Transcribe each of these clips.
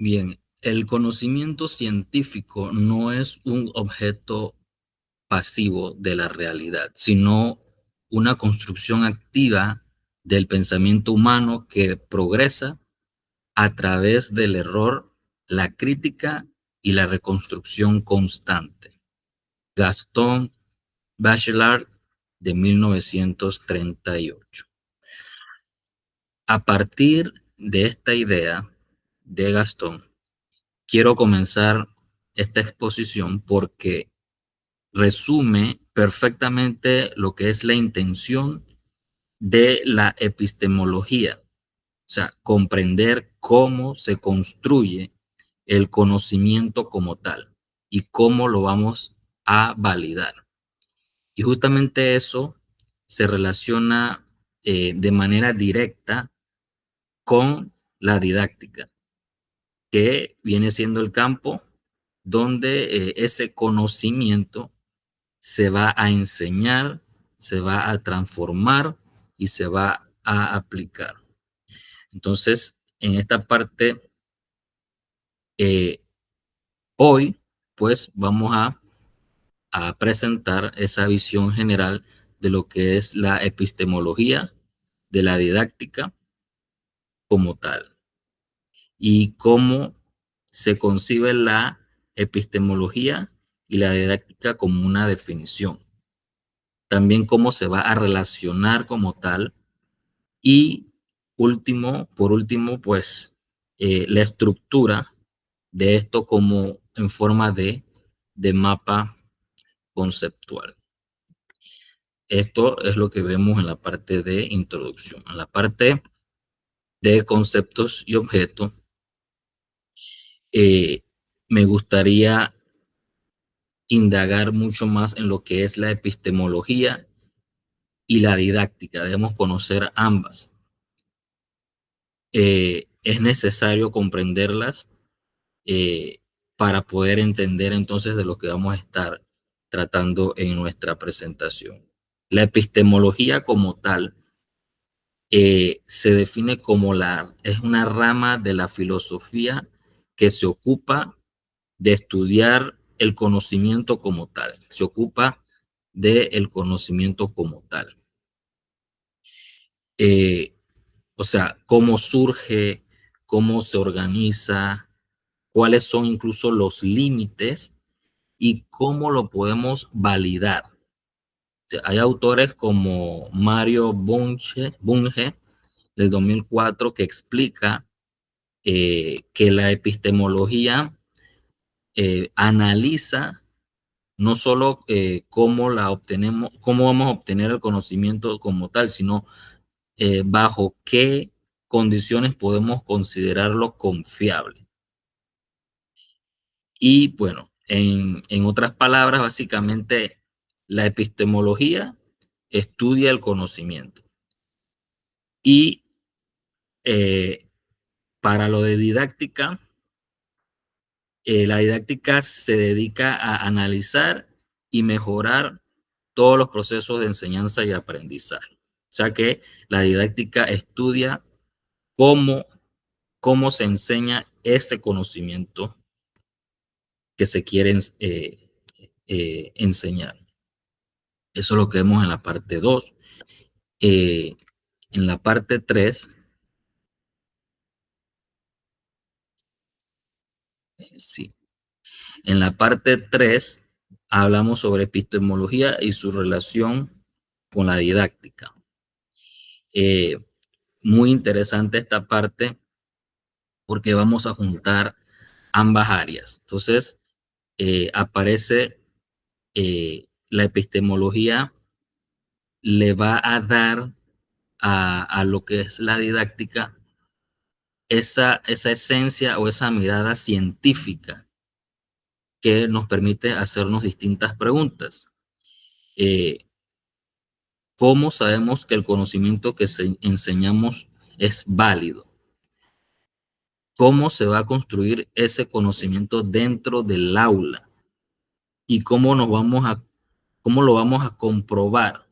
Bien, el conocimiento científico no es un objeto pasivo de la realidad, sino una construcción activa del pensamiento humano que progresa a través del error, la crítica y la reconstrucción constante. Gaston Bachelard, de 1938. A partir de esta idea de Gaston, quiero comenzar esta exposición porque resume perfectamente lo que es la intención de la epistemología, o sea, comprender cómo se construye el conocimiento como tal y cómo lo vamos a validar. Y justamente eso se relaciona de manera directa con la didáctica, que viene siendo el campo donde ese conocimiento se va a enseñar, se va a transformar y se va a aplicar. Entonces, en esta parte, eh, hoy, pues vamos a presentar esa visión general de lo que es la epistemología de la didáctica como tal y cómo se concibe la epistemología y la didáctica como una definición. También cómo se va a relacionar como tal. Y por último, pues la estructura de esto como en forma de mapa conceptual. Esto es lo que vemos en la parte de introducción. En la parte de conceptos y objetos, eh, me gustaría indagar mucho más en lo que es la epistemología y la didáctica. Debemos conocer ambas. Es necesario comprenderlas eh, para poder entender entonces de lo que vamos a estar tratando en nuestra presentación. La epistemología como tal se define como es una rama de la filosofía que se ocupa de estudiar el conocimiento como tal, se ocupa del conocimiento como tal. Eh, o sea, cómo surge, cómo se organiza, cuáles son incluso los límites y cómo lo podemos validar. O sea, hay autores como Mario Bunge del 2004 que explica que la epistemología analiza no solo cómo la obtenemos, cómo vamos a obtener el conocimiento como tal, sino bajo qué condiciones podemos considerarlo confiable. Y bueno, en otras palabras, básicamente la epistemología estudia el conocimiento y eh, para lo de didáctica, la didáctica se dedica a analizar y mejorar todos los procesos de enseñanza y aprendizaje. O sea que la didáctica estudia cómo, cómo se enseña ese conocimiento que se quiere enseñar. Eso es lo que vemos en la parte 2. En la parte 3, sí, en la parte 3 hablamos sobre epistemología y su relación con la didáctica. Eh, Muy interesante esta parte porque vamos a juntar ambas áreas. Entonces, aparece la epistemología, le va a dar a lo que es la didáctica esa esencia o esa mirada científica que nos permite hacernos distintas preguntas. Eh, ¿Cómo sabemos que el conocimiento que enseñamos es válido? ¿Cómo se va a construir ese conocimiento dentro del aula? ¿Y cómo lo vamos a comprobar?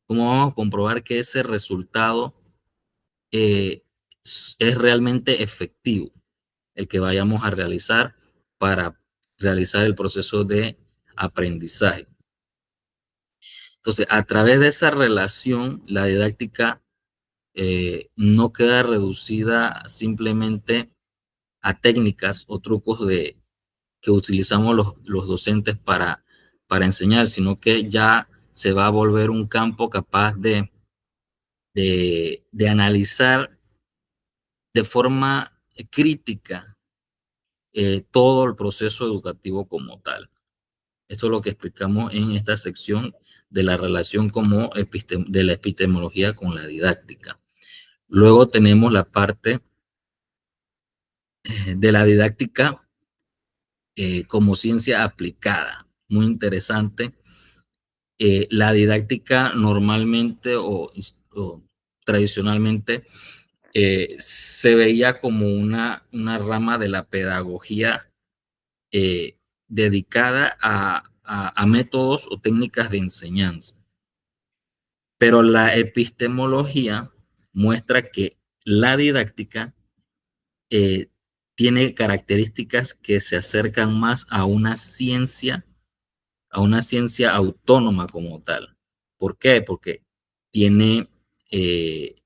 ¿Cómo vamos a comprobar que ese resultado es realmente efectivo? el que vayamos a realizar para realizar el proceso de aprendizaje. Entonces, a través de esa relación, la didáctica no queda reducida simplemente a técnicas o trucos que utilizamos los docentes para enseñar, sino que ya se va a volver un campo capaz de analizar de forma crítica todo el proceso educativo como tal. Esto es lo que explicamos en esta sección de la relación de la epistemología con la didáctica. Luego tenemos la parte de la didáctica como ciencia aplicada. Muy interesante. La didáctica normalmente o tradicionalmente se veía como una rama de la pedagogía eh, dedicada a métodos o técnicas de enseñanza. Pero la epistemología muestra que la didáctica eh, tiene características que se acercan más a una ciencia autónoma como tal. ¿Por qué? Porque tiene, eh,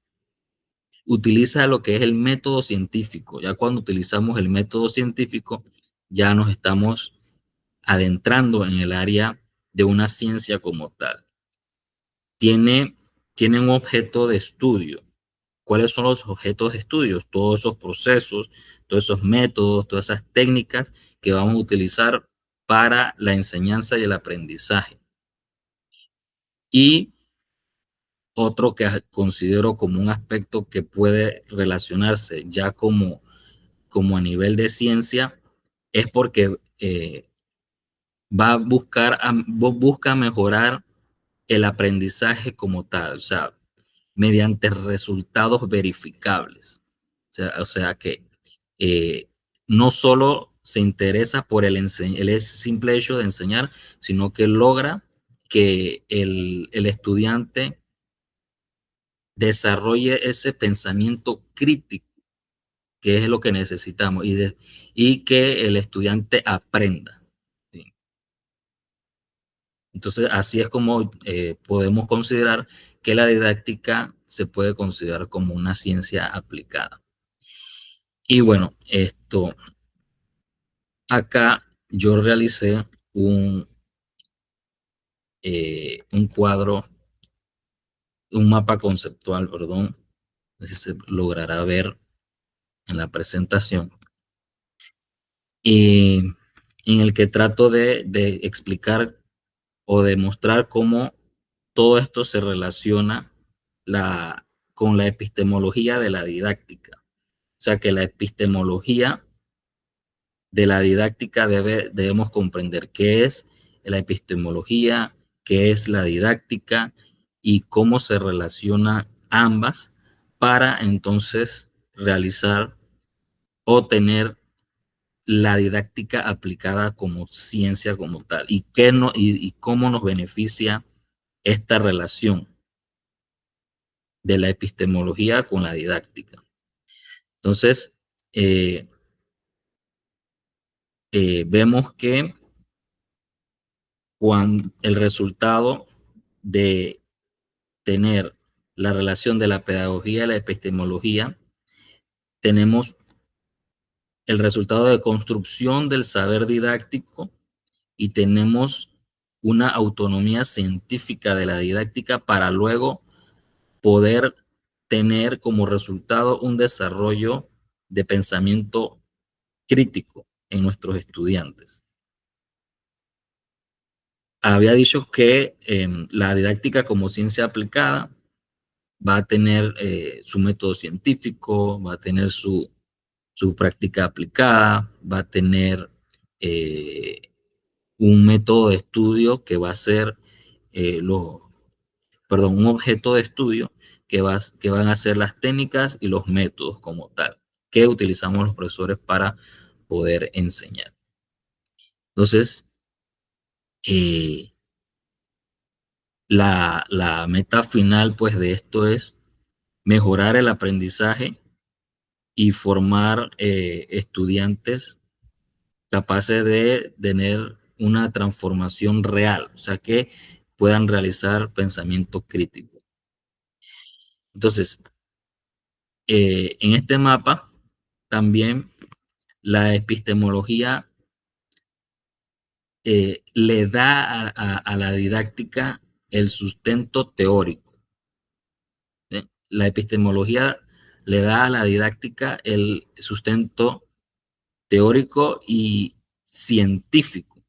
utiliza lo que es el método científico. Ya cuando utilizamos el método científico, ya nos estamos adentrando en el área de una ciencia como tal. Tiene, tiene un objeto de estudio. ¿Cuáles son los objetos de estudio? Todos esos procesos, todos esos métodos, todas esas técnicas que vamos a utilizar para la enseñanza y el aprendizaje. Y otro que considero como un aspecto que puede relacionarse ya como a nivel de ciencia es porque va a busca mejorar el aprendizaje como tal, o sea, mediante resultados verificables. O sea que no solo se interesa por el simple hecho de enseñar, sino que logra que el estudiante desarrolle ese pensamiento crítico, que es lo que necesitamos, y que el estudiante aprenda. ¿Sí? Entonces, así es como podemos considerar que la didáctica se puede considerar como una ciencia aplicada. Y bueno, acá yo realicé un cuadro, un mapa conceptual, perdón, no sé si se logrará ver en la presentación, y en el que trato de explicar o demostrar cómo todo esto se relaciona con la epistemología de la didáctica. O sea que la epistemología de la didáctica debemos comprender qué es la epistemología, qué es la didáctica y cómo se relacionan ambas para entonces realizar o tener la didáctica aplicada como ciencia como tal y cómo nos beneficia esta relación de la epistemología con la didáctica. Entonces, eh, vemos que cuando el resultado de tener la relación de la pedagogía y la epistemología, tenemos el resultado de construcción del saber didáctico y tenemos una autonomía científica de la didáctica para luego poder tener como resultado un desarrollo de pensamiento crítico en nuestros estudiantes. Había dicho que la didáctica como ciencia aplicada va a tener su método científico, va a tener su práctica aplicada, va a tener eh, un método de estudio que va a ser un objeto de estudio que van a ser las técnicas y los métodos como tal, que utilizamos los profesores para poder enseñar. Entonces, eh, la meta final pues de esto es mejorar el aprendizaje y formar estudiantes capaces de tener una transformación real, o sea, que puedan realizar pensamiento crítico. Entonces, en este mapa también la epistemología le da a la didáctica el sustento teórico. La epistemología le da a la didáctica el sustento teórico y científico,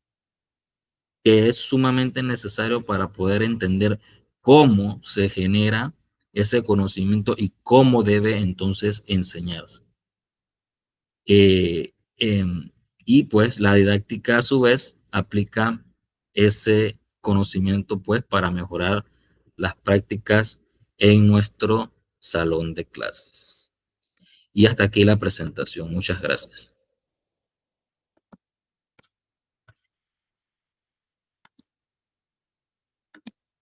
que es sumamente necesario para poder entender cómo se genera ese conocimiento y cómo debe entonces enseñarse. Eh, em, y pues la didáctica a su vez aplica ese conocimiento pues para mejorar las prácticas en nuestro salón de clases. Y hasta aquí la presentación. Muchas gracias.